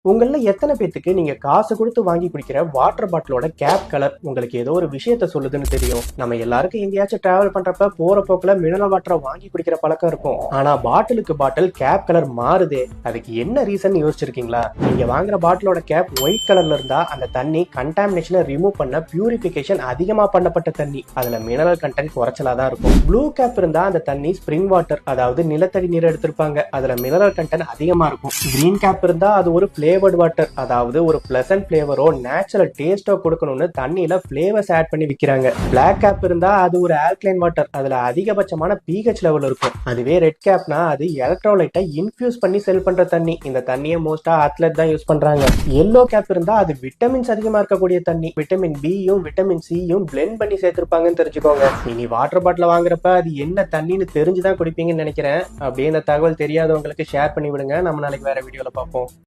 உங்கள எத்தனை பேத்துக்கு நீங்க காசு கொடுத்து வாங்கி குடிக்கிற வாட்டர் பாட்டிலோட கேப் கலர் உங்களுக்கு ஏதோ ஒரு விஷயத்த சொல்லுதுன்னு தெரியும்? நம்ம எல்லாருக்கும் எங்கேயாச்சும் டிராவல் பண்றப்ப போற போக்குல மினரல் வாட்டரை வாங்கி குடிக்கிற பழக்கம் இருக்கும். ஆனா பாட்டிலுக்கு பாட்டில் கேப் கலர் மாறுதே, அதுக்கு என்ன ரீசன் யோசிச்சிருக்கீங்களா? நீங்க வாங்குற பாட்டிலோட கேப் ஒயிட் கலர்ல இருந்தா அந்த தண்ணி கண்டாமினேஷனை ரிமூவ் பண்ண பியூரிபிகேஷன் அதிகமா பண்ணப்பட்ட தண்ணி, அதுல மினரல் கண்டென்ட் குறைச்சலா தான் இருக்கும். ப்ளூ கேப் இருந்தா அந்த தண்ணி ஸ்பிரிங் வாட்டர், அதாவது நிலத்தடி நீர் எடுத்திருப்பாங்க, அதுல மினரல் கண்டென்ட் அதிகமா இருக்கும். கிரீன் கேப் இருந்தா அது ஒரு ஃபிளேவர்ட் வாட்டர், அதாவது ஒரு பிளசன்ட் ஃபிளேவரோ நேச்சுரல் டேஸ்டோ கொடுக்கணும்னு தண்ணியில ஃபிளேவர்ஸ் ஆட் பண்ணி விற்கிறாங்க. பிளாக் கேப் இருந்தா அது ஒரு ஆல்கலைன் வாட்டர், அதுல அதிகபட்சமான pH லெவல் இருக்கும். அதுவே ரெட் கேப்னா அது எலக்ட்ரோலைட்டை இன்ஃபியூஸ் பண்ணி செல் பண்ற தண்ணி, இந்த தண்ணியை மோஸ்டா அத்லெட் தான் யூஸ் பண்றாங்க. எல்லோ கேப் இருந்தா அது விட்டமின்ஸ் அதிகமா இருக்கக்கூடிய தண்ணி, விட்டமின் பியும் விட்டமின் சியும் பிளெண்ட் பண்ணி சேர்த்திருப்பாங்கன்னு தெரிஞ்சுக்கோங்க. இனி வாட்டர் பாட்டில் வாங்குறப்ப அது என்ன தண்ணின்னு தெரிஞ்சுதான் குடிப்பீங்கன்னு நினைக்கிறேன். அப்படியே இந்த தகவல் தெரியாதவங்களுக்கு ஷேர் பண்ணி விடுங்க. நம்ம நாளைக்கு வேற வீடியோல பார்ப்போம்.